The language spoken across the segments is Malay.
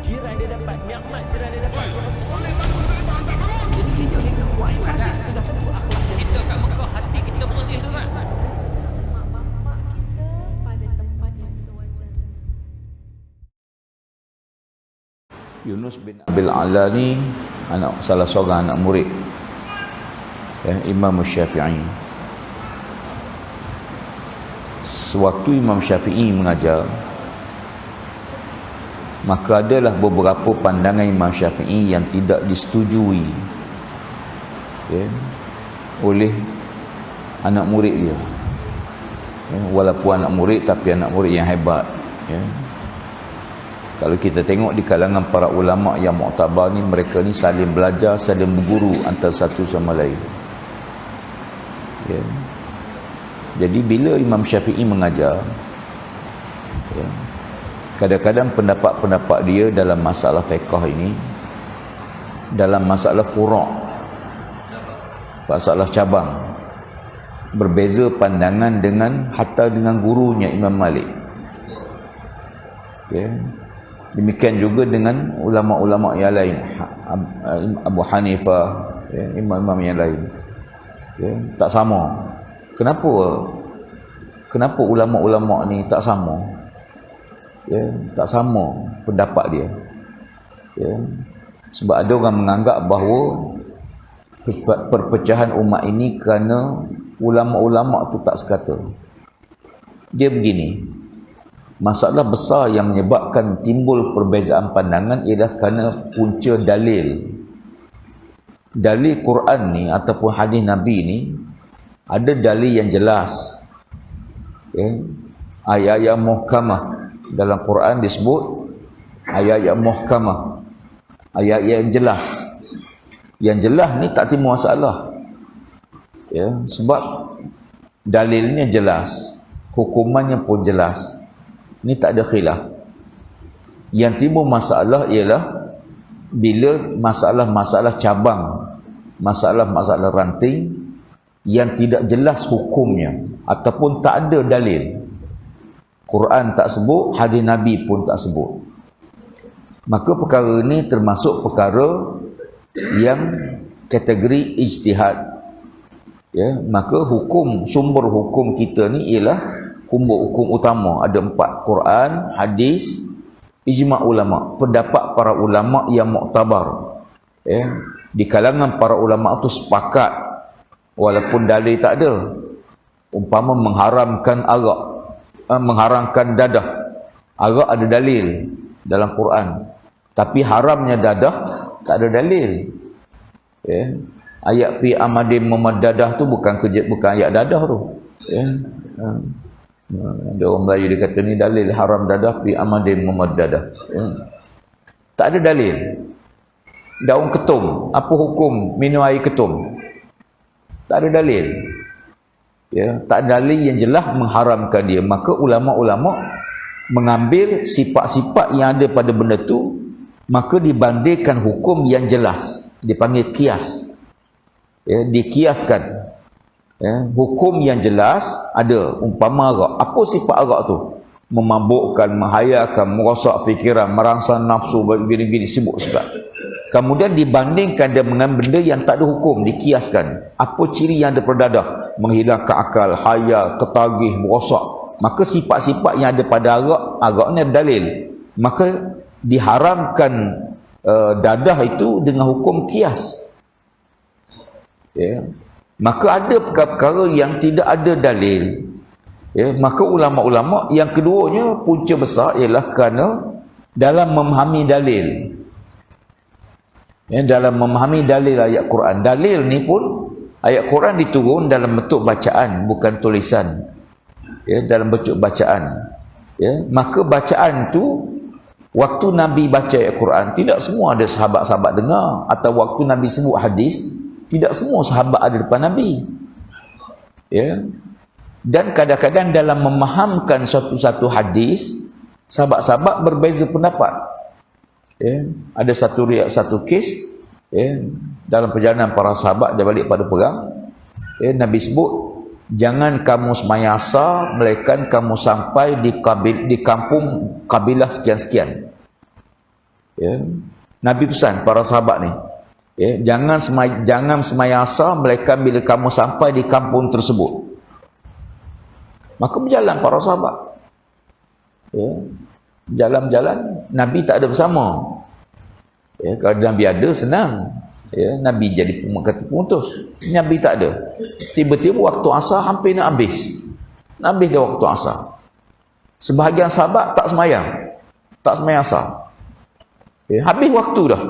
jiran dia dapat, nikmat jiran dia dapat. Jadi kita kuat iman dah. Sudah tentu akhlak dia. Kita kat Mekah hati kita bersih tu kan. Mak bapak kita pada tempat yang sewajarnya. Yunus bin Abil Ala ni salah seorang anak murid Imam Syafi'i. Sewaktu Imam Syafi'i mengajar, maka adalah beberapa pandangan Imam Syafi'i yang tidak disetujui oleh anak murid dia. Walaupun anak murid, tapi anak murid yang hebat. Kalau kita tengok di kalangan para ulama yang muktabar ni, mereka ni saling belajar, saling berguru antara satu sama lain. Jadi bila Imam Syafi'i mengajar, kadang-kadang pendapat-pendapat dia dalam masalah fiqh ini, dalam masalah furu', masalah cabang, berbeza pandangan dengan hatta dengan gurunya Imam Malik. Demikian juga dengan ulama-ulama yang lain, Abu Hanifah, imam-imam yang lain. Tak sama. Kenapa ulama-ulama ni tak sama? Tak sama pendapat dia. Sebab ada orang menganggap bahawa perpecahan umat ini kerana ulama-ulama tu tak sekata. Dia begini, masalah besar yang menyebabkan timbul perbezaan pandangan ialah kerana punca dalil. Dalil Quran ni ataupun hadis Nabi ni ada dalil yang jelas. Ayat-ayat muhkamah dalam Quran disebut ayat-ayat muhkamah, ayat yang jelas. Yang jelas ni tak timbul masalah. Sebab dalilnya jelas, hukumannya pun jelas. Ni tak ada khilaf. Yang timbul masalah ialah bila masalah-masalah cabang, masalah-masalah ranting yang tidak jelas hukumnya ataupun tak ada dalil. Quran tak sebut, hadis Nabi pun tak sebut. Maka perkara ini termasuk perkara yang kategori ijtihad. Maka sumber hukum kita ni ialah hukum utama. Ada 4, Quran, hadis, ijma' ulama, pendapat para ulama yang muktabar. Di kalangan para ulama itu sepakat, walaupun dalil tak ada. Umpama mengharamkan arak, mengharamkan dadah. Arak ada dalil dalam Quran, tapi haramnya dadah tak ada dalil. Ayat fi amadim memadadah tu bukan ayat dadah tu. Ada orang Melayu dia kata ni dalil haram dadah fi amadim memadadah. Tak ada dalil. Daun ketum, apa hukum minum air ketum? Tak ada dalil. Tak ada dalil yang jelas mengharamkan dia. Maka ulama-ulama mengambil sifat-sifat yang ada pada benda tu, maka dibandingkan hukum yang jelas, dipanggil kias. Dikiaskan. Hukum yang jelas ada, umpama arak. Apa sifat arak tu? Memabukkan, menghayakan, merosak fikiran, merangsang nafsu, begini-begini, sibuk sebab. Kemudian dibandingkan dia dengan benda yang tak ada hukum, dikiaskan. Apa ciri yang ada pada dadah? Menghilangkan akal, hayal, ketagih, merosak. Maka sifat-sifat yang ada pada arak ni ada dalil. Maka diharamkan dadah itu dengan hukum kias. Maka ada perkara-perkara yang tidak ada dalil. Maka ulama-ulama yang keduanya punca besar ialah kerana dalam memahami dalil. Dalam memahami dalil ayat Quran. Dalil ni pun ayat Quran diturun dalam bentuk bacaan, bukan tulisan. Dalam bentuk bacaan. Maka bacaan tu waktu Nabi baca ayat Quran, tidak semua ada sahabat-sahabat dengar. Atau waktu Nabi sebut hadis, tidak semua sahabat ada depan Nabi. Dan kadang-kadang dalam memahamkan satu hadis, sahabat-sahabat berbeza pendapat. Ada satu kes dalam perjalanan para sahabat dia balik pada perang. Nabi sebut, jangan kamu sembahyang asar melainkan kamu sampai di kampung kabilah sekian-sekian. Ya. Nabi pesan para sahabat ni, ya, jangan semayasa melainkan bila kamu sampai di kampung tersebut. Maka berjalan para sahabat. Ya. Jalan-jalan, Nabi tak ada bersama. Ya, kalau Nabi ada senang. Ya, Nabi jadi kata pemutus. Nabi tak ada. Tiba-tiba waktu asar hampir nak habis. Nak habis dah waktu asar. Sebahagian sahabat tak semayang. Tak semayang asar. Ya, habis waktu dah.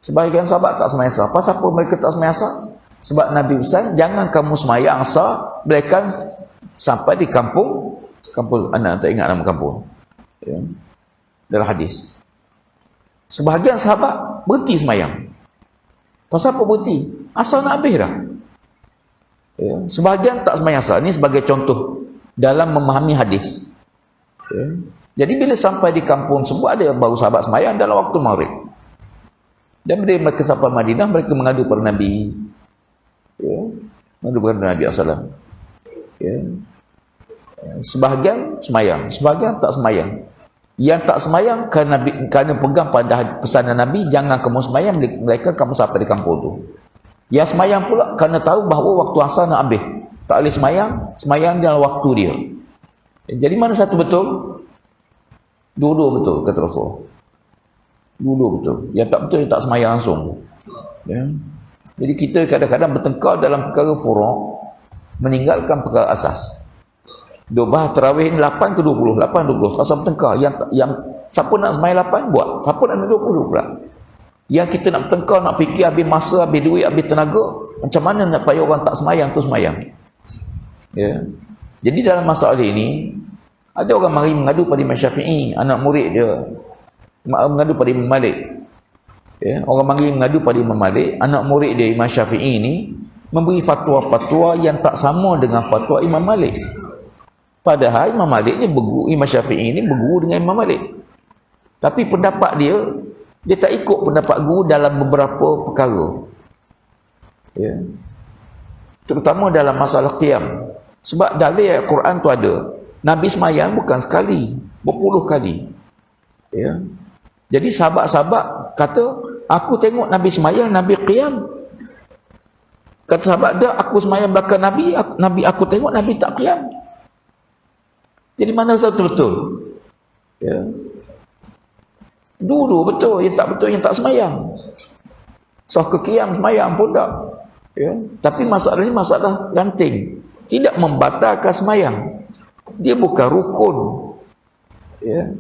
Sebahagian sahabat tak semayang asar. Pasal apa mereka tak semayang asar? Sebab Nabi pesan, jangan kamu semayang asar melainkan sampai di kampung. Anak tak ingat nama kampung. Ya. Dalam hadis. Sebahagian sahabat berhenti semayang. Pasal apa berhenti? Asar nak habis dah. Ya. Sebahagian tak semayang asar. Ini sebagai contoh dalam memahami hadis. Ya. Jadi bila sampai di kampung sebut ada baru sahabat semayang dalam waktu maghrib. Dan bila mereka sampai Madinah, mereka mengadu pada Nabi. Ya. Mengadu pada Nabi SAW. Ya. Sebahagian semayang, sebahagian tak semayang. Yang tak semayang kerana pegang pada pesanan Nabi, jangan kamu semayang melainkan kamu sampai di kampung tu. Yang semayang pula kerana tahu bahawa waktu asar nak habis, tak boleh semayang dalam waktu dia. Jadi mana satu betul? Dua-dua betul, kata Rasul. Dua-dua betul. Yang tak betul, dia tak semayang langsung. Ya. Jadi kita kadang-kadang bertengkar dalam perkara furu', meninggalkan perkara asas. Bahas tarawih ni 8 ke 20, 8 20. Asal bertengkar. Yang siapa nak semayang 8 buat, siapa nak 20 pula. Yang kita nak bertengkar, nak fikir habis masa, habis duit, habis tenaga, macam mana nak payah orang tak semayang tu semayang. Ya. Jadi dalam masalah ini, ada orang mari mengadu pada Imam Syafi'i, anak murid dia mengadu pada Imam Malik. Ya. Orang mari mengadu pada Imam Malik, anak murid dia Imam Syafi'i ni memberi fatwa-fatwa yang tak sama dengan fatwa Imam Malik. Padahal Imam Malik ni berguru, Imam Syafi'i ni berguru dengan Imam Malik. Tapi pendapat dia tak ikut pendapat guru dalam beberapa perkara. Ya. Terutama dalam masalah qiyam. Sebab dalil Al-Quran tu ada. Nabi semayang bukan sekali, berpuluh kali. Ya. Jadi sahabat-sahabat kata, aku tengok Nabi semayang, Nabi qiyam. Kata sahabat dia, aku semayang belakang Nabi, aku tengok Nabi tak qiyam. Jadi mana satu betul? Ya. Dulu betul, yang tak betul yang tak semayang. So kekiam semayang pun tak. Ya. Tapi masalah ini masalah ranting. Tidak membatalkan semayang. Dia bukan rukun. Ya.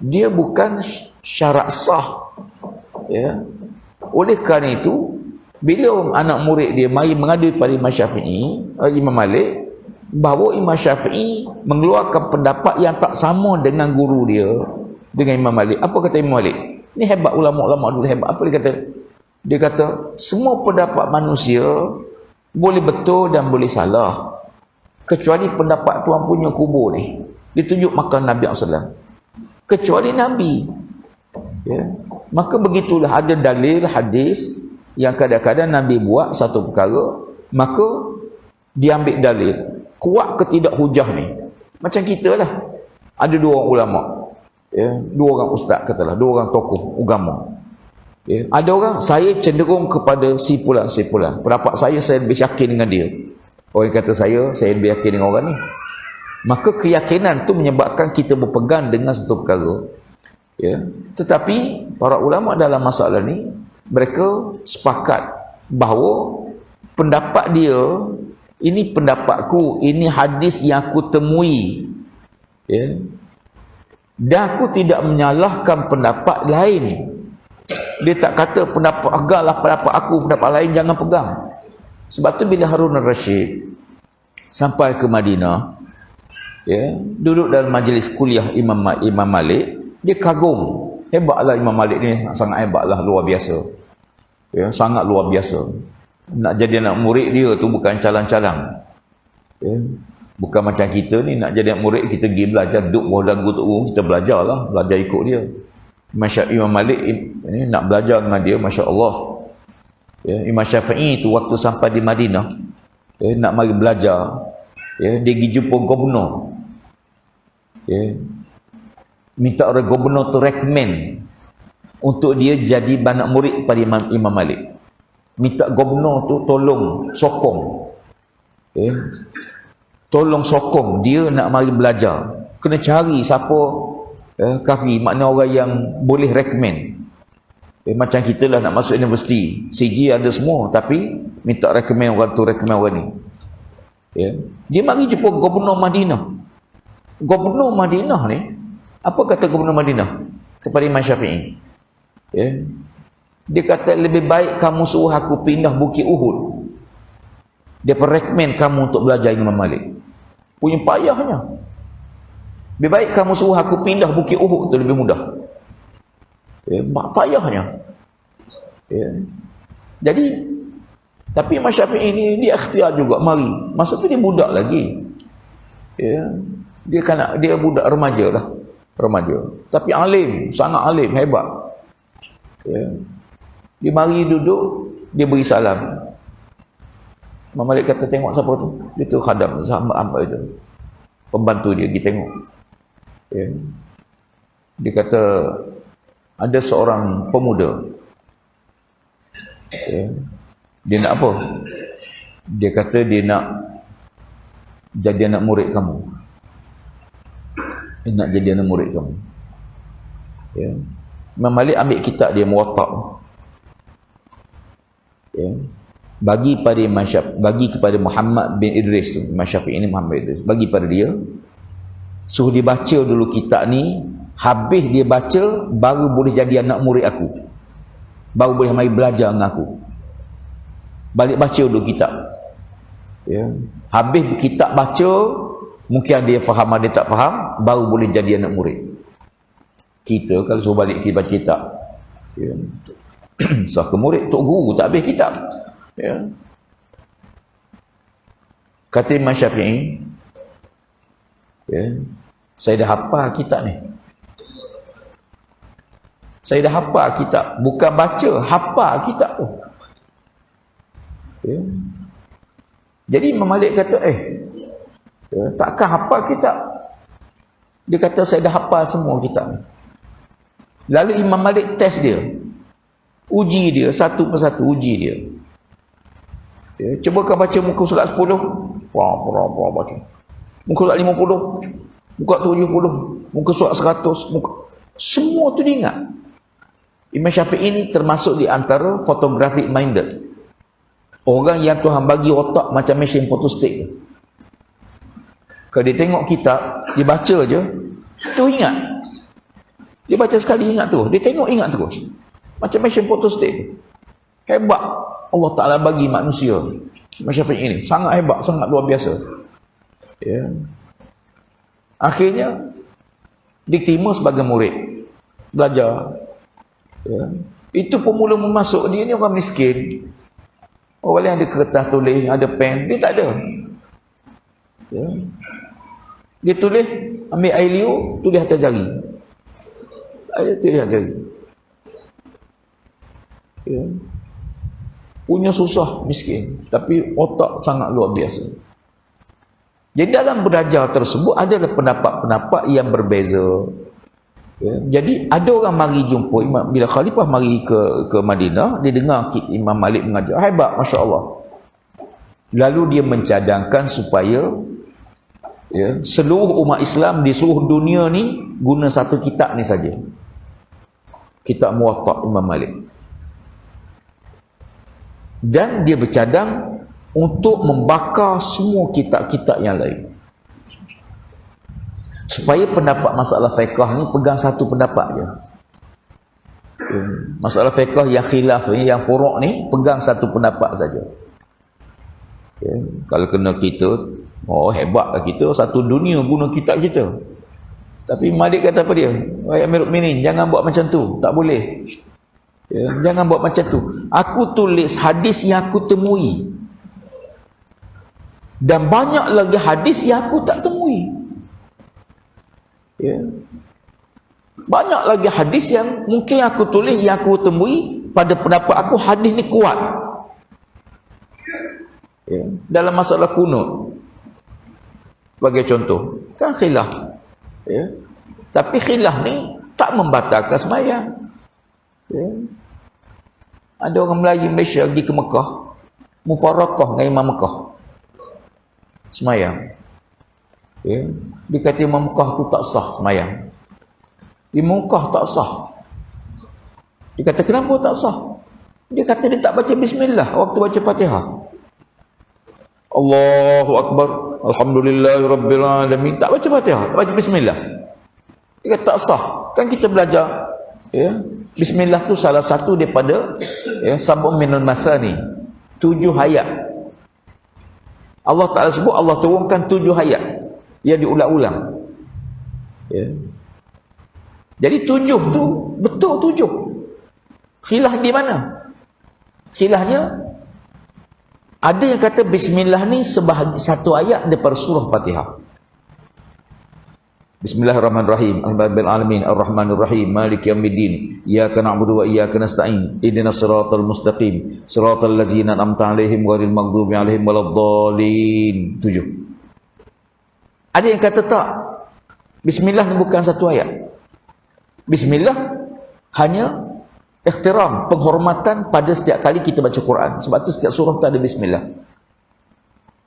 Dia bukan syarat sah. Ya. Oleh kerana itu, bila anak murid dia mari mengadu pada Imam Syafi'i, Imam Malik, bahawa Imam Syafi'i mengeluarkan pendapat yang tak sama dengan guru dia, dengan Imam Malik. Apa kata Imam Malik? Ini hebat ulama-ulama dulu, hebat. Apa dia kata? Dia kata, semua pendapat manusia boleh betul dan boleh salah, kecuali pendapat Tuhan punya kubur ni. Ditunjuk makan Nabi SAW. Kecuali Nabi. Ya. Maka begitulah, ada dalil hadis yang kadang-kadang Nabi buat satu perkara, maka diambil dalil. Kuat ke tidak hujah ni? Macam kita lah. Ada dua orang ulama. Ya, dua orang ustaz katalah, dua orang tokoh agama. Ya, ada orang, saya cenderung kepada si pulan. Pendapat saya lebih yakin dengan dia. Orang kata saya lebih yakin dengan orang ni. Maka keyakinan tu menyebabkan kita berpegang dengan satu perkara. Ya. Tetapi para ulama dalam masalah ni, mereka sepakat bahawa pendapat dia, ini pendapatku, ini hadis yang aku temui. Ya. Dan aku tidak menyalahkan pendapat lain. Dia tak kata peganglah pendapat aku, pendapat lain jangan pegang. Sebab tu bila Harun al-Rashid sampai ke Madinah, ya, duduk dalam majlis kuliah Imam Malik, dia kagum. Hebatlah Imam Malik ni, sangat hebatlah, luar biasa. Ya, sangat luar biasa. Nak jadi anak murid dia tu bukan calang-calang. Ya. Bukan macam kita ni, nak jadi anak murid kita pergi belajar, duduk bawah dagu tu, kita belajar lah, belajar ikut dia. Imam Malik ni nak belajar dengan dia, Masya Allah. Ya, Imam Syafi'i tu waktu sampai di Madinah, ya, nak mari belajar, ya, dia pergi jumpa gubernur. Ya. minta orang gubernur tu recommend untuk dia jadi anak murid pada Imam Malik. Minta gubernur tu tolong sokong, tolong sokong dia nak mari belajar. Kena cari siapa kafi, makna orang yang boleh recommend. Macam kita lah nak masuk universiti, CG ada semua, tapi minta recommend orang tu, recommend orang ni. Dia mari jumpa gubernur Madinah. Gubernur Madinah ni, apa kata gubernur Madinah kepada Imam Syafi'i? Dia kata lebih baik kamu suruh aku pindah Bukit Uhud, dia recommend kamu untuk belajar Imam Malik. Punya payahnya. Lebih baik kamu suruh aku pindah Bukit Uhud, tu lebih mudah. Payahnya. Jadi tapi Imam Syafi'i ni dia ikhtiar juga mari. Masa tu dia budak lagi. Dia budak remaja lah. Remaja. Tapi alim, sangat alim, hebat. Dia mari duduk, dia beri salam. Imam Malik kata, tengok siapa tu? Dia tu khadam, hamba itu. Pembantu dia tengok. Dia kata, ada seorang pemuda. Dia nak apa? Dia kata dia nak jadi anak murid kamu. Dia nak jadi anak murid kamu. Imam Malik ambil kitab dia, Muwatta'. Bagi pada Imam Syafi'i, bagi kepada Muhammad bin Idris tu. Imam Syafi'i ini Muhammad Idris. Bagi pada dia. Suruh dia baca dulu kitab ni. Habis dia baca, baru boleh jadi anak murid aku. Baru boleh mari belajar dengan aku. Balik baca dulu kitab. Habis kitab baca, mungkin dia faham, dia tak faham, baru boleh jadi anak murid. Kita kalau suruh balik kita baca kitab, sah ke murid, tok guru tak habis kitab. Kata Imam Syafi'i, saya dah hafal kitab ni. Saya dah hafal kitab, bukan baca, hafal kitab tu. Jadi Imam Malik kata, takkan hafal kitab? Dia kata, saya dah hafal semua kitab ni. Lalu Imam Malik test dia, uji dia, satu persatu uji dia. Cuba kau baca muka surat 10. Baca. Muka surat 50, muka 70, muka surat 100, semua tu dia ingat. Imam Syafi'i ini termasuk di antara photographic minded. Orang yang Tuhan bagi otak macam mesin photostat. Kalau dia tengok kitab, dia baca je, tu ingat. Dia baca sekali ingat tu, dia tengok ingat terus. Macam mesin photostat. Hebat Allah Ta'ala bagi manusia. Imam Syafi'i ini sangat hebat, sangat luar biasa. Akhirnya diterima sebagai murid, belajar. Itu pemula memasuk. Dia ni orang miskin. Orang lain ada kertas tulis, ada pen, dia tak ada. Dia tulis, ambil air liur, tulis atas jari. Tulis atas jari. Punya susah, miskin, tapi otak sangat luar biasa. Jadi dalam belajar tersebut adalah pendapat-pendapat yang berbeza. Jadi ada orang mari jumpa Imam, bila khalifah mari ke Madinah, dia dengar Imam Malik mengajar, hebat, Masya Allah. Lalu dia mencadangkan supaya seluruh umat Islam di seluruh dunia ni guna satu kitab ni saja, kitab Muwatta' Imam Malik. Dan dia bercadang untuk membakar semua kitab-kitab yang lain, supaya pendapat masalah fiqh ni pegang satu pendapat je. Masalah fiqh yang khilaf ni, yang furu' ni, pegang satu pendapat saja. Kalau kena kita, hebatlah kita, satu dunia guna kitab kita. Tapi Malik kata apa dia? Wahai Amirul Mukminin, jangan buat macam tu, tak boleh. Jangan buat macam tu. Aku tulis hadis yang aku temui, dan banyak lagi hadis yang aku tak temui. Banyak lagi hadis yang mungkin aku tulis, yang aku temui, pada pendapat aku hadis ni kuat. Dalam masalah kunut sebagai contoh, kan khilaf. Tapi khilaf ni tak membatalkan sembahyang. Ya. Ada orang Melayu Malaysia pergi ke Mekah, mufarakah dengan Imam Mekah sembahyang. Ya. Dia kata Imam Mekah tu tak sah sembahyang. Imam Mekah tak sah. Dia kata kenapa tak sah? Dia kata dia tak baca bismillah waktu baca Fatihah. Allahu Akbar, Alhamdulillahirabbil alamin, tak baca Fatihah, tak baca bismillah. Dia kata tak sah. Kan kita belajar, ya, bismillah tu salah satu daripada, ya, sab'un minal mathani, 7 ayat. Allah Ta'ala sebut Allah turunkan 7 ayat yang diulang-ulang. Ya. Jadi 7 tu betul 7. Khilaf di mana? Khilafnya ada yang kata bismillah ni sebahagian satu ayat daripada surah Fatihah. Bismillahirrahmanirrahim. Alhamdulillahirabbil alamin arrahmanir rahim maliki yaumiddin iyyaka na'budu wa iyyaka nasta'in ihdinas siratal mustaqim siratal ladzina an'amta 'alaihim ghairil maghdubi 'alaihim waladdallin. 7. Ada yang kata tak, bismillah ni bukan satu ayat. Bismillah hanya ihtiram, penghormatan pada setiap kali kita baca Quran. Sebab tu setiap surah tu ada bismillah.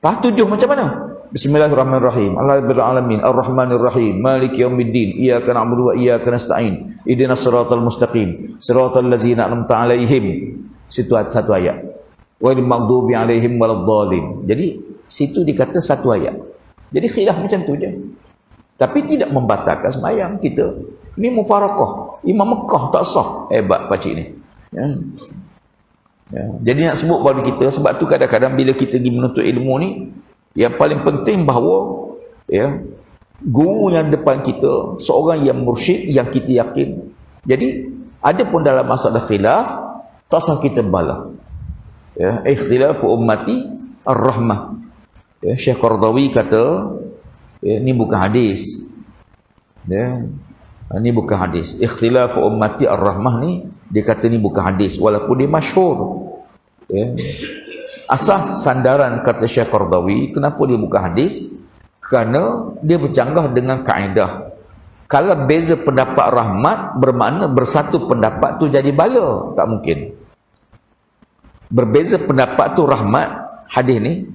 Tahap 7 macam mana? Bismillahirrahmanirrahim. Alhamdulillahirabbil alamin arrahmanir rahim maliki yaumiddin iyyaka na'budu wa iyyaka nasta'in ihdinas siratal mustaqim siratal ladzina an'amta 'alaihim. Situ satu ayat. Ghairil maghdubi 'alaihim waladdallin. Jadi situ dikata satu ayat. Jadi khilaf macam tu je. Tapi tidak membatalkan sembahyang kita. Ini mufarakah. Imam Mekah tak sah. Hebat pakcik ni. Ya. Ya. Jadi nak sebut pada kita, sebab tu kadang-kadang bila kita pergi menuntut ilmu ni, yang paling penting bahawa, ya, guru yang depan kita seorang yang mursyid yang kita yakin. Jadi ada pun dalam masalah khilaf tak sah kita bala. Ya, ikhtilafu ummati ar-rahmah. Ya, Syekh Qardawi kata, ya, ni bukan hadis. Ya, ini bukan hadis. Ikhtilafu ummati ar-rahmah ni dia kata ni bukan hadis walaupun dia masyhur. Ya. Asas sandaran kata Syekh Qardawi kenapa dia bukan hadis? Kerana dia bercanggah dengan kaedah kalau beza pendapat rahmat bermakna bersatu pendapat tu jadi bala. Tak mungkin. Berbeza pendapat tu rahmat. Hadis ni,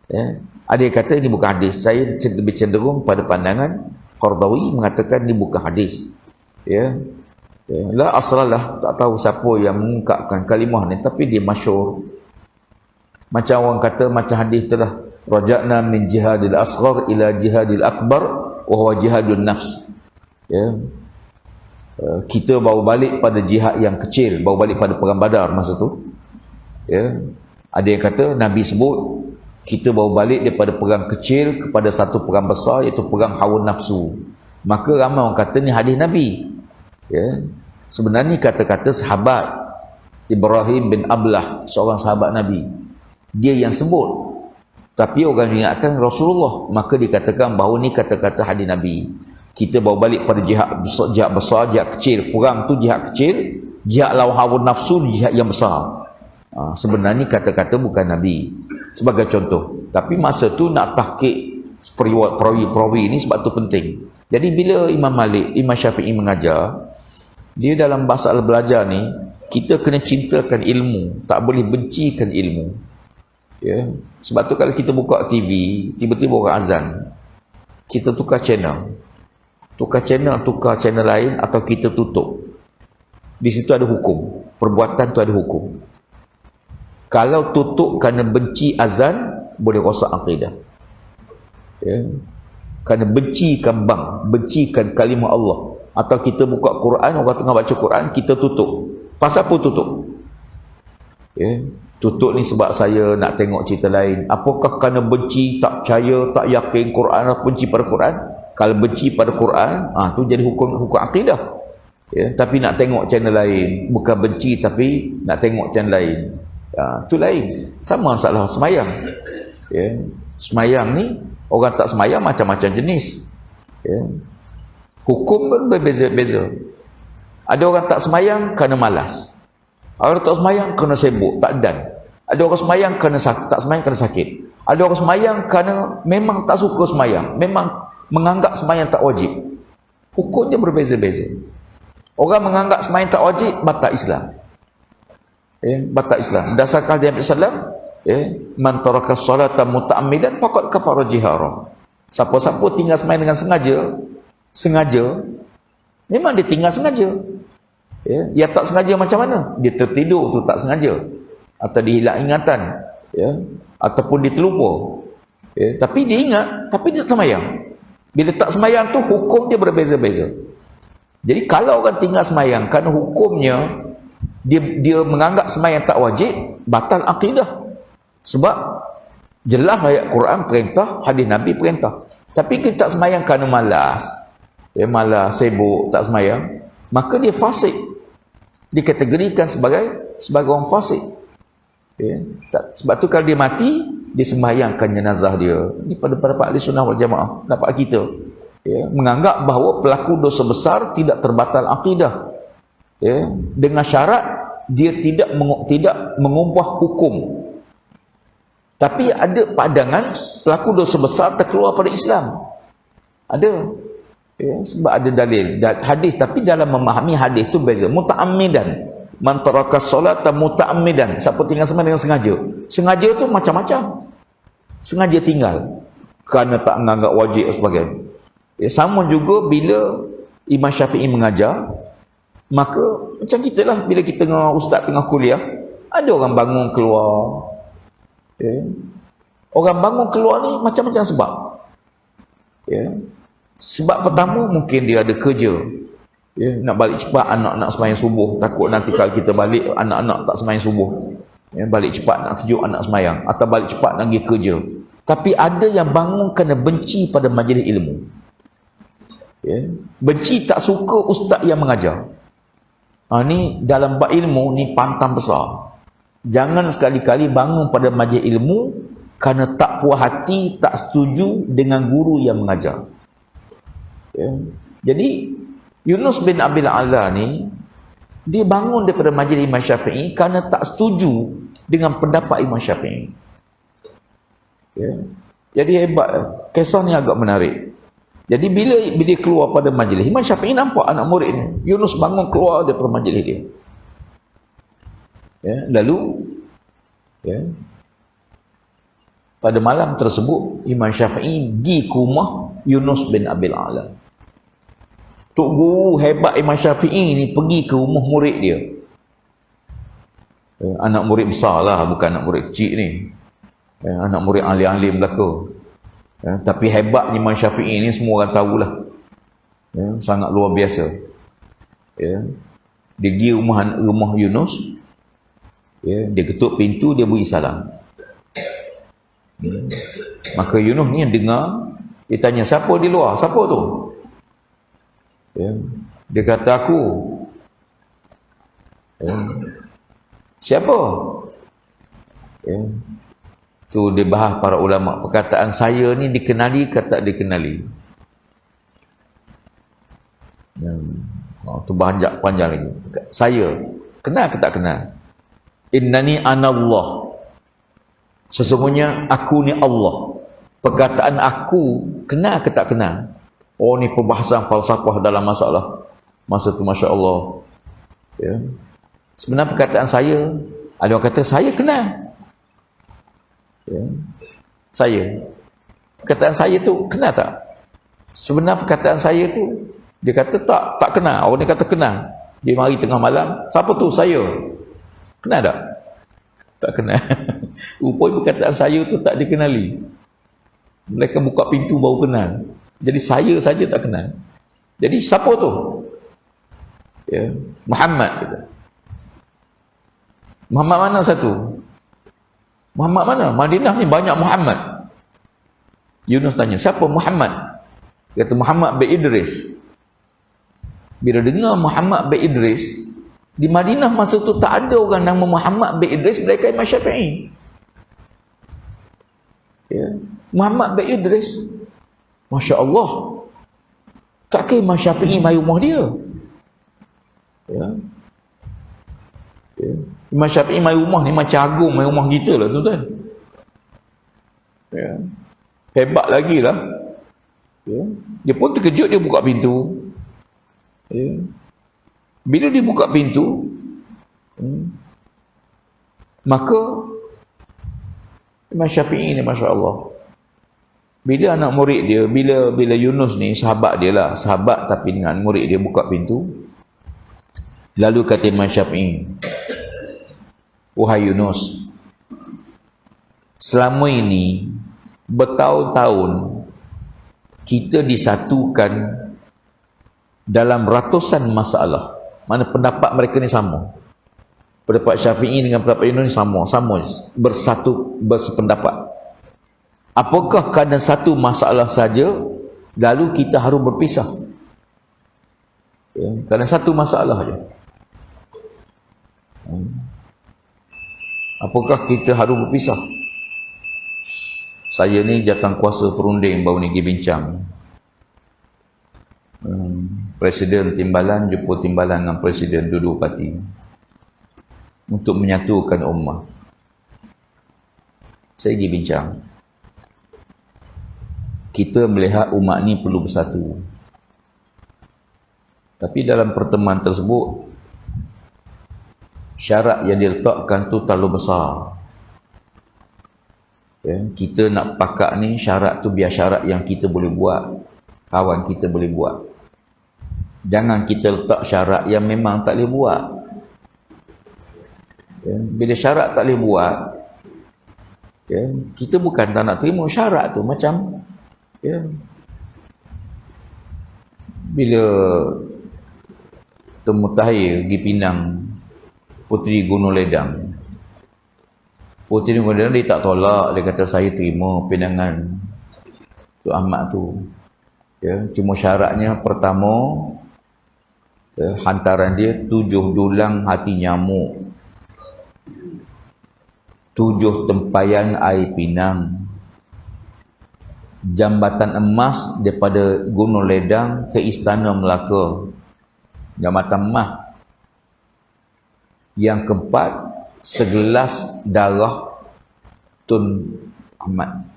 ya, ada yang kata ini bukan hadis. Saya lebih cenderung pada pandangan Qardawi mengatakan ini bukan hadis. Ya. Ya, la aslalah, tak tahu siapa yang mengungkapkan kalimah ni tapi dia masyhur. Macam orang kata macam hadis telah raja'na min jihadil asghar ila jihadil akbar wa huwa jihadun nafs. Ya. Kita bawa balik pada jihad yang kecil, bawa balik pada perang Badar masa tu. Ya. Ada yang kata Nabi sebut kita bawa balik daripada perang kecil kepada satu perang besar iaitu perang hawa nafsu. Maka ramai orang kata ni hadis Nabi. Ya. Sebenarnya kata-kata sahabat Ibrahim bin Ablah, seorang sahabat Nabi, dia yang sebut. Tapi orang ingatkan Rasulullah, maka dikatakan bahawa ni kata-kata hadis Nabi. Kita bawa balik pada jihad besar, jihad kecil. Perang tu jihad kecil, jihad lawan hawa nafsu jihad yang besar. Sebenarnya kata-kata bukan Nabi. Sebagai contoh. Tapi masa tu nak tahqiq perawi ni sebab tu penting. Jadi bila Imam Malik, Imam Syafi'i mengajar, dia dalam bahasa belajar ni, kita kena cintakan ilmu, tak boleh bencikan ilmu. Ya. Sebab tu kalau kita buka TV, tiba-tiba orang azan, kita tukar channel. Tukar channel lain atau kita tutup. Di situ ada hukum. Perbuatan tu ada hukum. Kalau tutup kerana benci azan, boleh rosak akidah. Ya. Kerana bencikan kalimah Allah. Atau kita buka Quran, orang tengah baca Quran, kita tutup. Pasal apa tutup? Ya. Tutup ni sebab saya nak tengok cerita lain. Apakah kerana benci, tak percaya, tak yakin Quran, atau benci pada Quran? Kalau benci pada Quran, tu jadi hukum akidah. Ya. Tapi nak tengok channel lain, bukan benci tapi nak tengok channel lain. Tu lain. Sama masalah semayang. Ya. Semayang ni, orang tak semayang macam-macam jenis. Ya. Hukum pun berbeza-beza. Ada orang tak semayang kerana malas. Orang tak semayang kerana sibuk, tak dan. Ada orang semayang kerana tak semayang kerana sakit. Ada orang semayang kerana memang tak suka semayang, memang menganggap semayang tak wajib. Hukumnya berbeza-beza. Orang menganggap sembahyang tak wajib, batal Islam. Batal Islam. Berdasarkan hadis Nabi sallallahu alaihi wasallam, man taraka salata muta'ammidan faqad kafara jihara. Siapa-siapa tinggal sembahyang dengan sengaja, memang dia tinggal sengaja. Ya tak sengaja macam mana? Dia tertidur tu tak sengaja, atau dia hilang ingatan, ataupun dia terlupa. Tapi dia ingat, tapi dia tak sembahyang. Bila tak sembahyang tu hukum dia berbeza-beza. Jadi kalau orang tinggal sembahyang kerana hukumnya dia menganggap sembahyang tak wajib, batal akidah. Sebab jelas ayat Quran perintah, hadis Nabi perintah. Tapi kita tak sembahyang kerana malas, malas, sibuk, tak sembahyang, maka dia fasik. Dikategorikan sebagai orang fasik. Sebab tu kalau dia mati, disembahyangkan jenazah dia. Ini pada ahli sunnah wal jamaah, dapat kita menganggap bahawa pelaku dosa besar tidak terbatal akidah, dengan syarat dia tidak mengubah hukum. Tapi ada pandangan pelaku dosa besar terkeluar pada Islam, ada, sebab ada dalil hadis. Tapi dalam memahami hadis tu beza. Muta'ammidan, man taraka solata muta'ammidan, siapa tinggal sembahyang dengan sengaja tu macam-macam. Sengaja tinggal kerana tak menganggap wajib dan sebagainya. Sama juga bila Imam Syafi'i mengajar, maka macam kita lah, bila kita dengan ustaz tengah kuliah, ada orang bangun keluar. Orang bangun keluar ni macam-macam sebab. Sebab pertama mungkin dia ada kerja, nak balik cepat, anak nak sembahyang subuh, takut nanti kalau kita balik anak-anak tak sembahyang subuh, balik cepat nak kejut anak sembahyang, atau balik cepat nak pergi kerja. Tapi ada yang bangun kerana benci pada majlis ilmu, benci, tak suka ustaz yang mengajar. Ni dalam bab ilmu ni pantang besar. Jangan sekali-kali bangun pada majlis ilmu kerana tak puas hati, tak setuju dengan guru yang mengajar. Jadi Yunus bin Abil A'la ni, dia bangun daripada majlis Imam Syafi'i kerana tak setuju dengan pendapat Imam Syafi'i. Jadi hebat, kisah ni agak menarik. Jadi bila keluar pada majlis, Imam Syafi'i nampak anak murid ni, Yunus bangun keluar daripada majlis dia. Lalu pada malam tersebut Imam Syafi'i pergi ke rumah Yunus bin Abil A'la. Tok guru hebat Imam Syafi'i ni pergi ke rumah murid dia. Anak murid besar lah, bukan anak murid kecil ni. Anak murid alim-alim belaka. Tapi hebatnya Imam Syafi'i ni semua orang tahulah. Sangat luar biasa. Dia pergi rumah Yunus. Dia ketuk pintu, dia beri salam. Maka Yunus ni yang dengar, dia tanya, siapa di luar? Siapa tu? Dia kata, aku. Siapa? Tu dia bahas para ulama, perkataan saya ni dikenali ke tak dikenali. Tu banyak panjang lagi. Saya kenal ke tak kenal? Innani anallah, sesungguhnya aku ni Allah. Perkataan aku kenal ke tak kenal? Oh, ni perbahasan falsafah dalam masalah masa tu, Masya Allah. Sebenarnya perkataan saya, ada orang kata saya kenal. Saya, perkataan saya tu kenal tak? Sebenarnya perkataan saya tu, dia kata tak kenal. Orang dia kata kenal. Dia mari tengah malam, siapa tu? Saya. Kenal tak? Tak kenal. Rupanya perkataan saya tu tak dikenali. Mereka buka pintu baru kenal. Jadi saya saja tak kenal. Jadi siapa tu? Muhammad kata. Muhammad mana satu? Muhammad mana? Madinah ni banyak Muhammad. Yunus tanya, siapa Muhammad? Dia kata Muhammad bin Idris. Bila dengar Muhammad bin Idris, di Madinah masa tu tak ada orang nama Muhammad bin Idris, mereka Imam Syafi'i. Muhammad bin Idris, Masya Allah, takkan Imam Syafi'i mai rumah dia? Imam Syafi'i mai rumah ni macam agung mai rumah kita lah tuan-tuan. Hebat lagi lah. Dia pun terkejut, dia buka pintu. Ya. Bila dia buka pintu, maka Imam Syafi'i ni Masya Allah, bila anak murid dia, bila Yunus ni sahabat dia lah, sahabat tapi dengan murid dia buka pintu, lalu kata Imam Syafi'i, wahai Yunus, selama ini bertahun-tahun kita disatukan dalam ratusan masalah. Mana pendapat mereka ni sama. Pendapat Syafi'i dengan pendapat Yunus ni sama bersatu, bersependapat. Apakah kerana satu masalah saja lalu kita harus berpisah? Ya, kerana satu masalah saja. Apakah kita harus berpisah? Saya ni jawatan kuasa perunding baru ni pergi bincang. Presiden timbalan jumpa timbalan dengan presiden dua-dua parti untuk menyatukan ummah. Saya pergi bincang. Kita melihat umat ni perlu bersatu. Tapi dalam pertemuan tersebut, syarat yang diletakkan tu terlalu besar. Ya, kita nak pakat ni syarat tu biar syarat yang kita boleh buat, kawan kita boleh buat. Jangan kita letak syarat yang memang tak boleh buat. Ya, bila syarat tak boleh buat, ya, kita bukan tak nak terima syarat tu. Macam ya, bila Tun Mutahir pergi Pinang, Puteri Gunung Ledang, Puteri Gunung Ledang dia tak tolak, dia kata saya terima pinangan Tok Ahmad tu. Ya, cuma syaratnya pertama, ya, hantaran dia 7 dulang hati nyamuk, 7 tempayan air pinang, jambatan emas daripada Gunung Ledang ke Istana Melaka, jambatan emas. Yang keempat, segelas darah Tun Ahmad.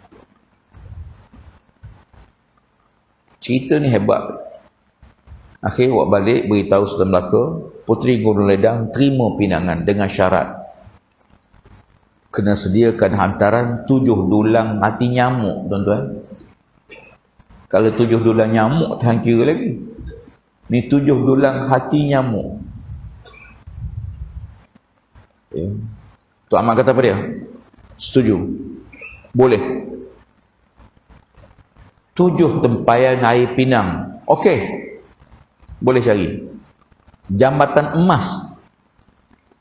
Cerita ni hebat. Akhir buat balik beritahu Sultan Melaka, Puteri Gunung Ledang terima pinangan dengan syarat kena sediakan hantaran 7 dulang hati nyamuk, tuan-tuan. Kalau 7 dulang nyamuk tak kira lagi. Ni 7 dulang hati nyamuk. Ya. Tok Ahmad kata apa dia? Setuju. Boleh. 7 tempayan air pinang. Okey. Boleh cari. Jambatan emas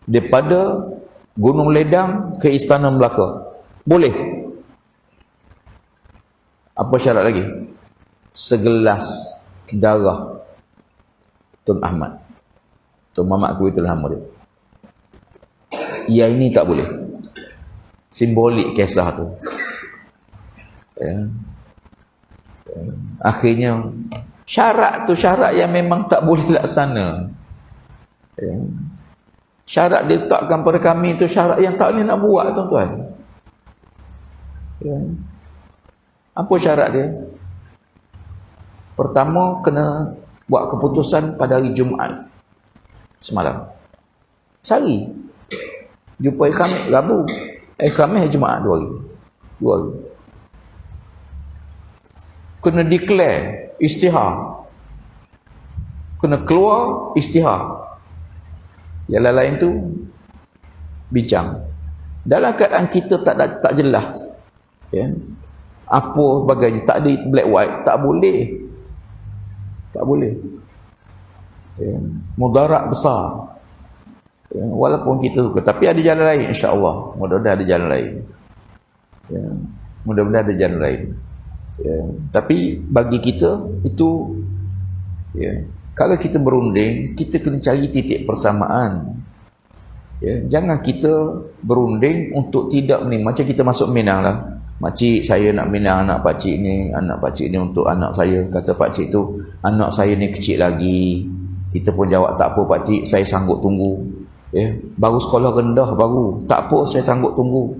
daripada Gunung Ledang ke Istana Melaka. Boleh. Apa syarat lagi? Segelas darah Tun Ahmad. Tun Mamat aku itu nama dia. Ya, ini tak boleh. Simbolik kisah tu. Ya. Akhirnya syarat tu syarat yang memang tak boleh laksana. Ya. Syarat diletakkan pada kami tu syarat yang tak boleh nak buat, tuan-tuan. Ya. Apa syarat dia? Pertama, kena buat keputusan pada hari Jumaat semalam. Sehari. Jumpa Khamis, Rabu. Khamis, Jumaat, 2 hari. 2 hari. Kena declare istihar. Kena keluar istihar. Yang lain tu bincang. Dalam keadaan kita tak jelas, ya, apa sebagainya, tak ada black white, tak boleh. Tak boleh. Ya, mudarat besar. Ya, walaupun kita suka, tapi ada jalan lain, insya-Allah. Mudah-mudahan ada jalan lain. Ya, mudah-mudahan ada jalan lain. Ya, tapi bagi kita itu, ya, kalau kita berunding, kita kena cari titik persamaan. Ya, jangan kita berunding untuk tidak menerima. Macam kita masuk Minang lah. Makcik, saya nak Minang anak pakcik ni, anak pakcik ni untuk anak saya. Kata pakcik tu, anak saya ni kecil lagi. Kita pun jawab, tak apa pakcik, saya sanggup tunggu. Ya, baru sekolah rendah baru, tak apa, saya sanggup tunggu.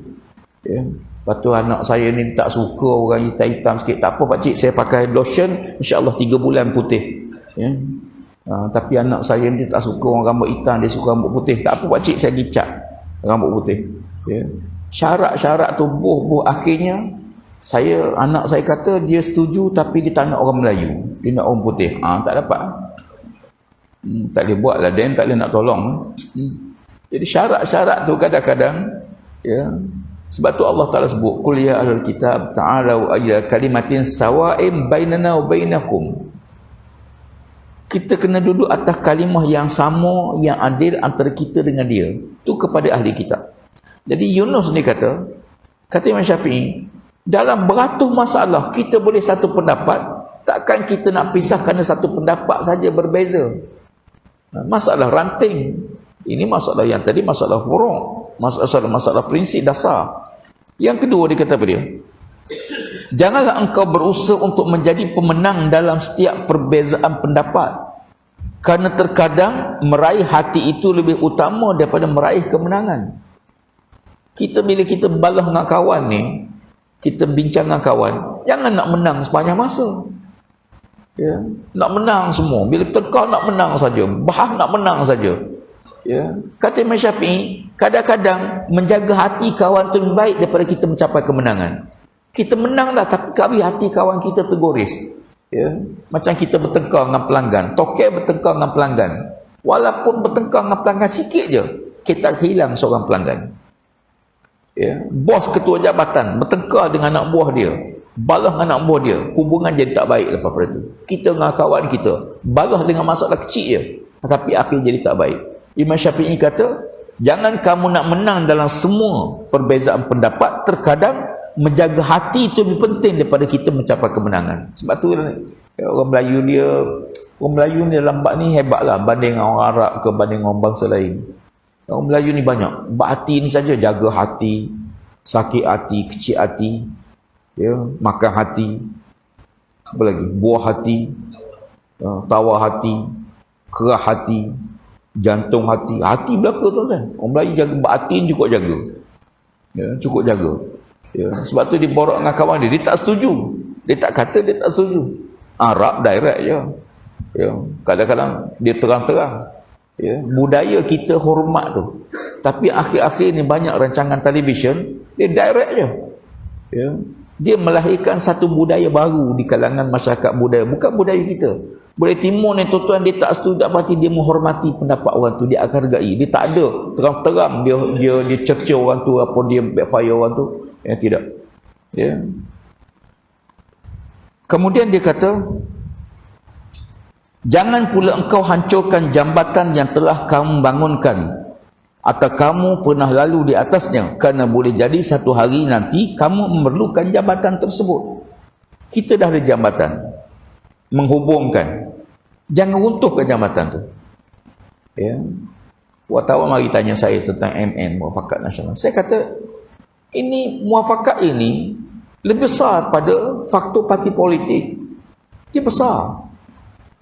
Ya, lepas tu anak saya ni tak suka orang hitam-hitam sikit, tak apa pakcik, saya pakai lotion, insya-Allah 3 bulan putih. Ya. Tapi anak saya dia tak suka orang rambut hitam, dia suka rambut putih. Tak apa pakcik, saya pergi cat rambut putih. Syarat-syarat tu buh akhirnya anak saya kata dia setuju tapi dia tak nak orang Melayu, dia nak orang putih. Tak dapat. Tak boleh buat lah, dan tak boleh nak tolong. Jadi syarat-syarat tu kadang-kadang sebab tu Allah Ta'ala sebut qul ya ahlul kitab ta'alau ila kalimatin sawa'in bainana wa bainakum. Kita kena duduk atas kalimah yang sama, yang adil antara kita dengan dia. Tu kepada ahli kitab. Jadi Yunus ni kata Imam Syafi'i, dalam beratus masalah kita boleh satu pendapat, takkan kita nak pisah kerana satu pendapat saja berbeza. Masalah ranting, ini masalah yang tadi masalah furu', masalah prinsip dasar. Yang kedua dia kata apa dia? Janganlah engkau berusaha untuk menjadi pemenang dalam setiap perbezaan pendapat, kerana terkadang meraih hati itu lebih utama daripada meraih kemenangan. Bila kita balah dengan kawan ni, kita bincang dengan kawan, jangan nak menang sepanjang masa. Nak menang semua, bila bertengkar nak menang saja, bahas nak menang saja. Kata Imam Syafi'i, kadang-kadang menjaga hati kawan tu lebih baik daripada kita mencapai kemenangan. Kita menanglah tapi kami hati kawan kita tergoris. Macam kita bertengkar dengan pelanggan, tokel bertengkar dengan pelanggan, walaupun bertengkar dengan pelanggan sikit je, kita hilang seorang pelanggan. Bos ketua jabatan bertengkar dengan anak buah dia, balah dengan anak buah dia, hubungan jadi tak baik lepas pada tu. Kita dengan kawan kita balah dengan masalah kecil je, tapi akhir jadi tak baik. Imam Syafi'i kata, jangan kamu nak menang dalam semua perbezaan pendapat, terkadang menjaga hati itu lebih penting daripada kita mencapai kemenangan. Sebab tu orang Melayu ni lambat ni hebatlah banding orang Arab ke banding orang bangsa lain. Orang Melayu ni banyak hati ni saja, jaga hati, sakit hati, kecil hati, makan hati, apa lagi, buah hati, tawa hati, kerah hati, jantung hati belaka tu kan. Orang Melayu jaga hati ni cukup jaga. Cukup jaga. Sebab tu dia borak dengan kawan dia tak setuju. Dia tak kata dia tak setuju. Arab direct je. Kadang-kadang dia terang-terang. Budaya kita hormat tu. Tapi akhir-akhir ni banyak rancangan televisyen, dia direct je. Dia melahirkan satu budaya baru di kalangan masyarakat budaya, bukan budaya kita. Budaya timur ni tuan-tuan, dia tak setuju, tak pasti dia menghormati pendapat orang tu, dia akan hargai. Dia tak ada terang-terang dia cerca orang tu, apa dia backfire orang tu. Tidak. Kemudian dia kata, jangan pula engkau hancurkan jambatan yang telah kamu bangunkan atau kamu pernah lalu di atasnya, kerana boleh jadi satu hari nanti kamu memerlukan jambatan tersebut. Kita dah ada jambatan menghubungkan, jangan runtuhkan jambatan tu. Wartawan mari tanya saya tentang MN, Muafakat Nasional. Saya kata, ini muafakat ini lebih besar pada faktor parti politik. Dia besar.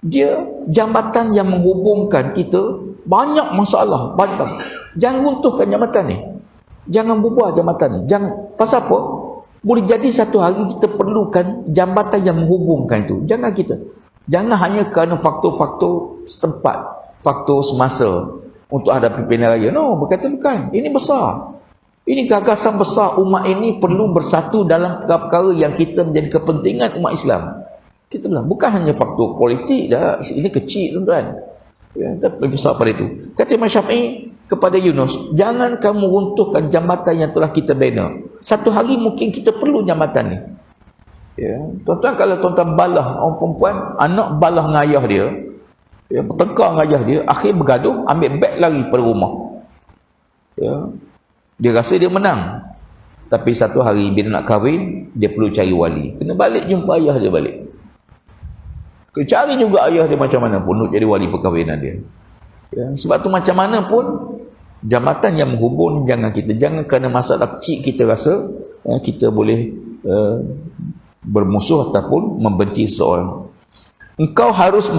Dia jambatan yang menghubungkan kita, banyak masalah, banyak. Jangan runtuhkan jambatan ni, jangan bubuh jambatan ni. Jangan, pasal apa? Boleh jadi satu hari kita perlukan jambatan yang menghubungkan itu. Jangan hanya kerana faktor-faktor setempat, faktor semasa untuk hadapi pilihan raya. No, berkata bukan. Ini besar. Ini gagasan besar. Umat ini perlu bersatu dalam perkara yang kita menjadi kepentingan umat Islam. Kita bilang, bukan hanya faktor politik dah, ini kecil tuan-tuan. Tapi lebih besar pada itu. Kata Imam Syafi'i kepada Yunus, jangan kamu runtuhkan jambatan yang telah kita bina. Satu hari mungkin kita perlu jambatan ni. Tuan-tuan, kalau tuan-tuan balah orang perempuan, anak balah dengan ayah dia, bertengkar dengan ayah dia, akhir bergaduh, ambil beg lari pada rumah. Dia rasa dia menang, tapi satu hari bila nak kahwin, dia perlu cari wali, kena balik jumpa ayah dia balik. Kena cari juga ayah dia macam mana pun untuk jadi wali perkahwinan dia. Sebab tu macam mana pun jambatan yang menghubung, jangan kerana masalah kecil kita rasa kita boleh bermusuh ataupun membenci seorang. Engkau harus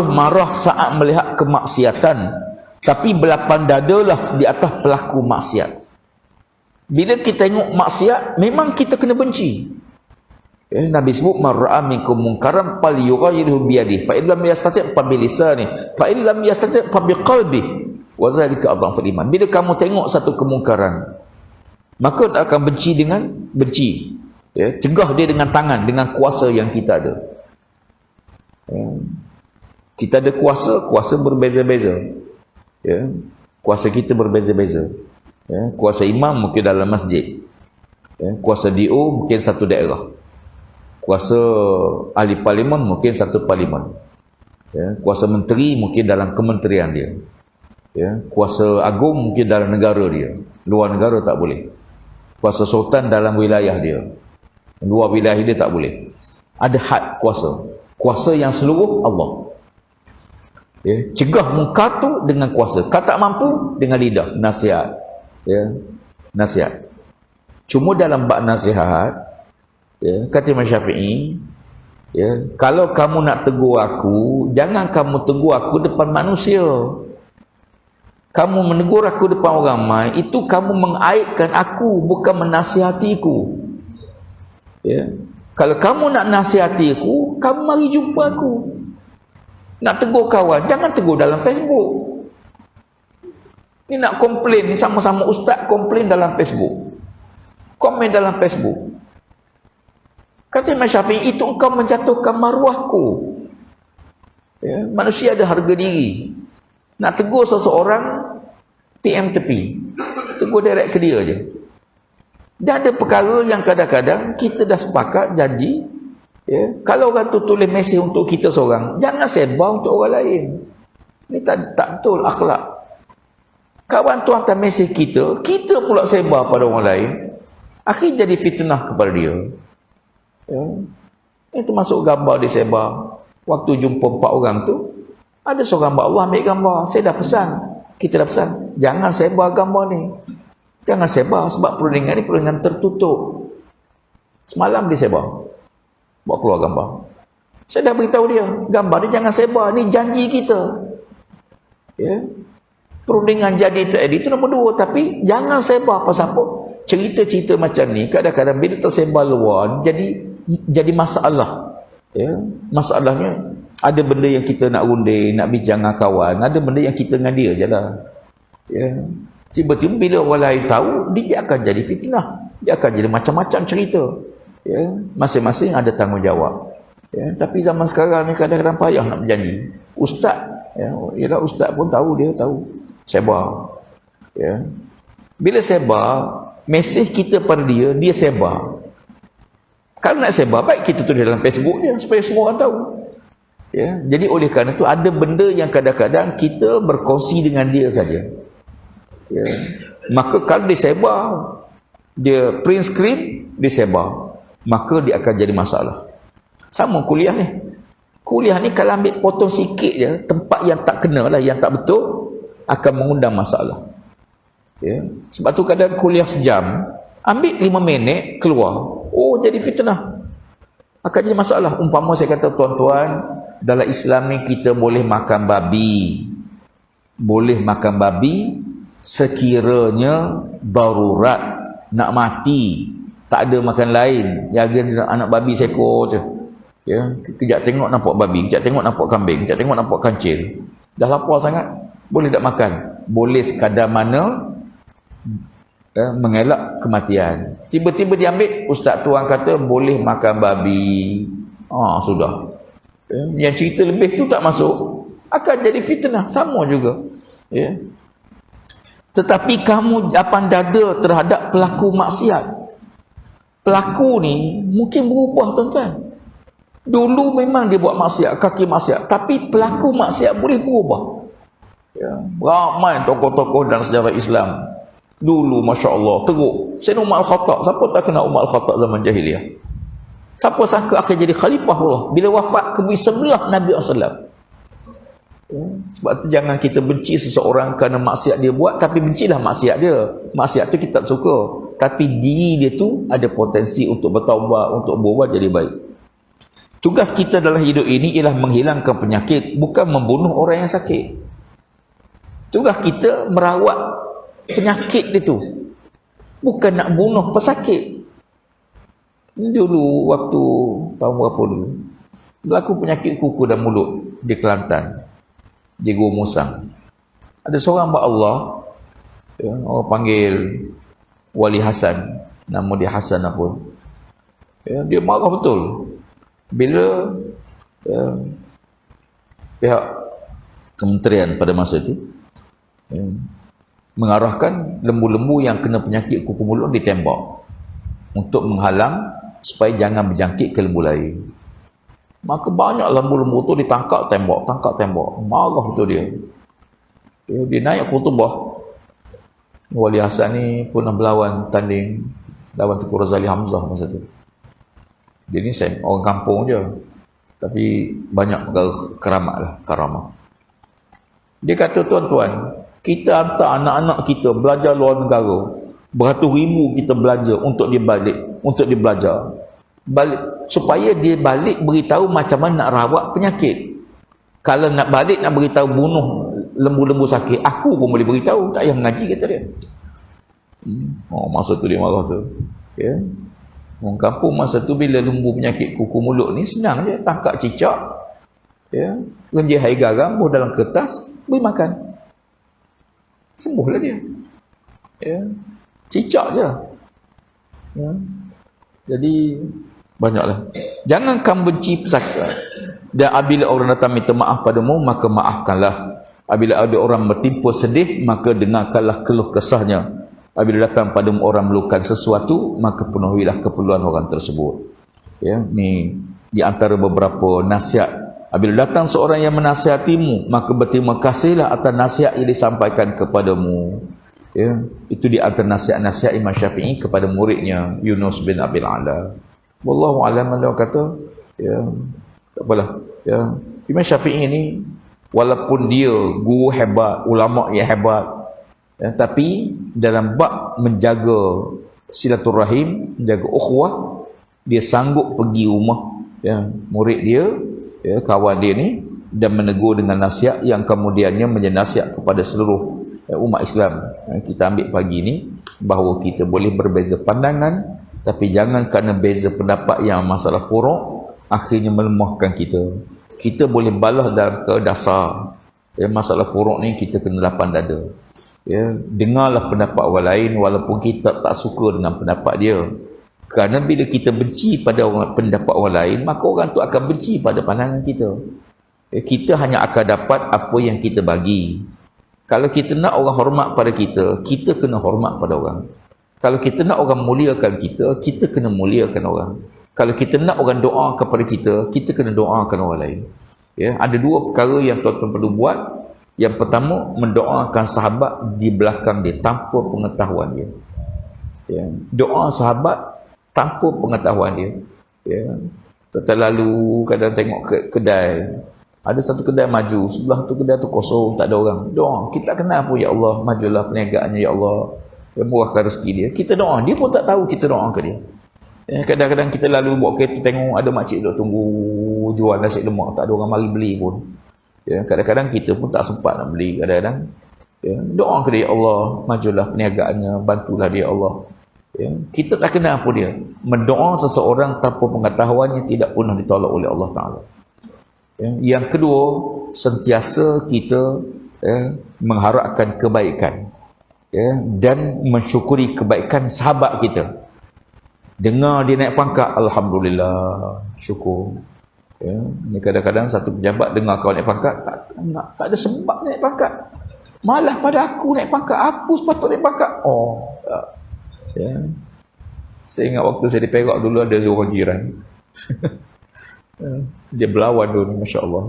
marah saat melihat kemaksiatan, tapi berlapang dadalah di atas pelaku maksiat. Bila kita tengok maksiat, memang kita kena benci. Nabi sebut man ra'a minkum munkaran falyughayyirhu bi yadihi fa in lam yastati' fa bi lisanihi fa in lam yastati' fa bi qalbihi wa zalika adhaful iman. Bila kamu tengok satu kemungkaran, maka akan benci dengan benci, cegah dia dengan tangan, dengan kuasa yang kita ada. Kita ada kuasa berbeza-beza, kuasa kita berbeza-beza. Kuasa imam mungkin dalam masjid, kuasa DO mungkin satu daerah, kuasa ahli parlimen mungkin satu parlimen, kuasa menteri mungkin dalam kementerian dia, kuasa agung mungkin dalam negara dia, luar negara tak boleh. Kuasa sultan dalam wilayah dia, luar wilayah dia tak boleh. Ada had kuasa yang seluruh Allah. Cegah munkar tu dengan kuasa. Kalau tak mampu, dengan lidah, nasihat. Nasihat. Cuma dalam bab nasihat, kata Imam Syafi'i, kalau kamu nak tegur aku, jangan kamu tegur aku depan manusia. Kamu menegur aku depan orang ramai, itu kamu mengaibkan aku, bukan menasihatiku. Kalau kamu nak nasihati aku, kamu mari jumpa aku. Nak tegur kawan, jangan tegur dalam Facebook. Ni nak komplain, ni sama-sama ustaz komplain dalam Facebook, komen dalam Facebook. Kata Imam Syafi'i, itu engkau menjatuhkan maruahku. Manusia ada harga diri. Nak tegur seseorang, PM tepi, tegur direct ke dia je. Dan ada perkara yang kadang-kadang kita dah sepakat janji, kalau orang tu tulis mesej untuk kita seorang, jangan sebar untuk orang lain. Ni tak betul akhlak. Kawan tu hantar mesej kita pula sebar pada orang lain, akhir jadi fitnah kepada dia. Ini termasuk gambar dia sebar. Waktu jumpa 4 orang tu, ada seorang hamba Allah ambil gambar. Saya dah pesan, kita dah pesan, jangan sebar gambar ni, jangan sebar, sebab perundingan ni perundingan tertutup. Semalam dia sebar, buat keluar gambar. Saya dah beritahu dia, gambar ni jangan sebar, ni janji kita. Perundingan jadi tak jadi itu nombor 2, tapi jangan sebar. Pasal apa? Cerita-cerita macam ni kadang-kadang bila tersebar luar jadi masalah. Masalahnya ada benda yang kita nak runding, nak bincang dengan kawan, ada benda yang kita dengan dia je lah. Tiba-tiba bila orang lain tahu, dia akan jadi fitnah, dia akan jadi macam-macam cerita. Masing-masing ada tanggungjawab. Tapi zaman sekarang ni kadang-kadang payah nak berjanji. Ustaz, ialah ustaz pun tahu, dia tahu sebar. Bila sebar mesej kita pada dia sebar. Kalau nak sebar, baik kita tulis dalam Facebook dia supaya semua orang tahu. Jadi oleh kerana itu ada benda yang kadang-kadang kita berkongsi dengan dia saja. Maka kalau dia sebar, dia print screen, dia sebar, maka dia akan jadi masalah. Sama kuliah ni. Kuliah ni kalau ambil potong sikit je, tempat yang tak kena lah, yang tak betul, akan mengundang masalah. Sebab tu kadang kuliah sejam, ambil 5 minit keluar, jadi fitnah, akan jadi masalah. Umpama saya kata, tuan-tuan, dalam Islam ni kita boleh makan babi, sekiranya darurat, nak mati, tak ada makan lain, jaga anak babi seekor je. Kejap tengok nampak babi, kejap tengok nampak kambing, kejap tengok nampak kancil, dah lapar sangat, boleh tak makan? Boleh sekadar mana mengelak kematian. Tiba-tiba diambil, ustaz tuan kata boleh makan babi, sudah. Yang cerita lebih tu tak masuk, akan jadi fitnah. Sama juga. Tetapi kamu lapang dada terhadap pelaku maksiat. Pelaku ni mungkin berubah, tuan-tuan. Dulu memang dia buat maksiat, kaki maksiat, tapi pelaku maksiat boleh berubah. Ramai tokoh-tokoh dalam sejarah Islam dulu, Masya Allah, teruk. Sayyidina Umar Al-Khattab, siapa tak kenal Umar Al-Khattab zaman jahiliah? Siapa sangka akan jadi khalifah Allah bila wafat kebui sebelah Nabi SAW. Sebab tu jangan kita benci seseorang kerana maksiat dia buat, tapi bencilah maksiat dia. Maksiat tu kita tak suka, tapi diri dia tu ada potensi untuk bertaubat, untuk berubah jadi baik. Tugas kita dalam hidup ini ialah menghilangkan penyakit, bukan membunuh orang yang sakit. Tugas kita merawat penyakit dia tu, bukan nak bunuh pesakit. Dulu waktu tahun berapa dulu, berlaku penyakit kuku dan mulut di Kelantan, di Gua Musang. Ada seorang hamba Allah, ya, orang panggil Wali Hasan, nama dia Hasan apa. Ya, dia marah betul bila pihak kementerian pada masa itu mengarahkan lembu-lembu yang kena penyakit kuku mulut ditembak untuk menghalang supaya jangan berjangkit ke lembu lain. Maka banyak lembu-lembu tu ditangkap tembak, marah betul dia. Dia naik khutbah. Wali Hasan ni pernah berlawan tanding lawan Tengku Razali Hamzah masa tu. Dia ni orang kampung je, tapi banyak karamah. Dia kata, tuan-tuan, kita hantar anak-anak kita belajar luar negara, beratus ribu kita belanja untuk dia belajar balik, supaya dia balik beritahu macam mana nak rawat penyakit. Kalau nak balik nak beritahu bunuh lembu-lembu sakit, aku pun boleh beritahu, tak payah mengaji, kata dia. Masa tu dia marah tu, ya. Orang kampung masa tu bila lembu penyakit kuku mulut ni senang je, tangkap cicak, ya, renjih air garam, buh dalam kertas, beri makan, sembuhlah dia, ya. Cicak je, ya. Jadi banyaklah, jangan kamu benci pesaka, dan apabila orang datang minta maaf padamu, maka maafkanlah. Apabila ada orang bertimpa sedih, maka dengarkanlah keluh kesahnya. Apabila datang padamu orang melukan sesuatu, maka penuhilah keperluan orang tersebut. Ya, ni di antara beberapa nasihat. Apabila datang seorang yang menasihatimu, maka berterima kasihlah atas nasihat yang disampaikan kepadamu. Ya, itu di antara nasihat-nasihat Imam Syafi'i kepada muridnya Yunus bin Abil Ala. Wallahu a'lam, dia kata, ya, tak apalah, ya. Imam Syafi'i ni walaupun dia guru hebat, ulama yang hebat, ya, tapi dalam bab menjaga silaturahim, menjaga ukhuwah, dia sanggup pergi rumah, ya, murid dia, ya, kawan dia ni, dan menegur dengan nasihat yang kemudiannya menjadi nasihat kepada seluruh, ya, umat Islam. Kita ambil pagi ni bahawa kita boleh berbeza pandangan, tapi jangan kerana beza pendapat yang masalah furuk akhirnya melemahkan kita. Kita boleh balas dalam ke dasar, ya, masalah furuk ni kita kena lapang dada. Ya, dengarlah pendapat orang lain walaupun kita tak suka dengan pendapat dia. Kerana bila kita benci pada pendapat orang lain, maka orang tu akan benci pada pandangan kita. Ya, kita hanya akan dapat apa yang kita bagi. Kalau kita nak orang hormat pada kita, kita kena hormat pada orang. Kalau kita nak orang muliakan kita, kita kena muliakan orang. Kalau kita nak orang doa kepada kita, kita kena doakan orang lain. Ya, ada dua perkara yang tuan-tuan perlu buat. Yang pertama, mendoakan sahabat di belakang dia tanpa pengetahuan dia. Ya, doa sahabat tanpa pengetahuan dia. Ya, terlalu kadang tengok kedai, ada satu kedai maju, sebelah tu kedai tu kosong, tak ada orang. Doa, kita kenal pun, ya Allah, majulah perniagaannya, ya Allah, ya, murahkan rezeki dia. Kita doa, dia pun tak tahu kita doa ke dia. Ya, kadang-kadang kita lalu bawa kereta, tengok ada makcik duk tunggu jual nasi lemak, tak ada orang mari beli pun. Ya, kadang-kadang kita pun tak sempat nak beli. Kadang-kadang, ya, doa ke dia, ya Allah, majulah perniagaannya, bantulah dia, Allah. Ya, kita tak kenal apa dia. Mendoa seseorang tanpa pengetahuannya tidak pernah ditolak oleh Allah Ta'ala. Ya, yang kedua, sentiasa kita, ya, mengharapkan kebaikan, ya, dan mensyukuri kebaikan sahabat kita. Dengar dia naik pangkat, Alhamdulillah, syukur. Ya, ni kadang-kadang satu pejabat dengar kawan naik pangkat, tak ada sebab naik pangkat, malah pada aku naik pangkat, aku sepatutnya naik pangkat. Ya. Saya ingat waktu saya di Perak dulu, ada orang jiran dia berlawan dulu, Masya Allah.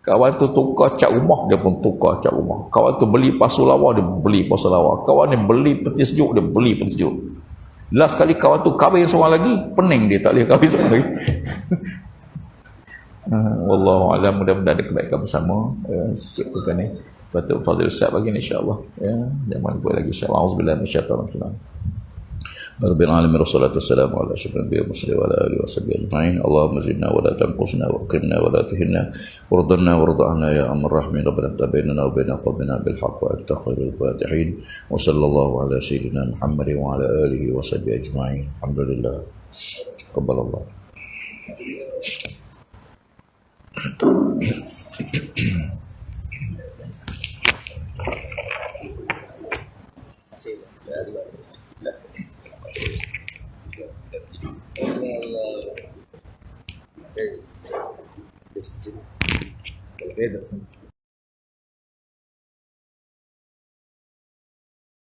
Kawan tu tukar cat rumah, dia pun tukar cat rumah. Kawan tu beli pasu lawa, dia beli pasu lawa. Kawan ni beli peti sejuk, dia beli peti sejuk. Last kali kawan tu kahwin seorang lagi, pening dia, tak boleh kahwin seorang lagi. Wallahualam, mudah-mudahan ada kebaikan bersama. Sikit perkara ni patut Fadil Ustaz bagi ni, insya-Allah. Ya, jangan lupa lagi, insya-Allah. Auzubillahi minasyaitanir rajim. Rabbil alamin, wassalatu wassalamu ala asyrafil anbiya'i wa ala alihi washabbihi ajma'in. Allahumma zidna wa la tanqusna wa akrimna wa la tuhinna warḍana warḍa'na ya arhamar rahimin. Rabbana tabayyana wa baina qawmina bil haqq wa anta khairul fatihin. Wa sallallahu ala sayyidina Muhammad wa ala alihi washabbihi ajma'in. Alhamdulillah. Qabbalallah. Beda.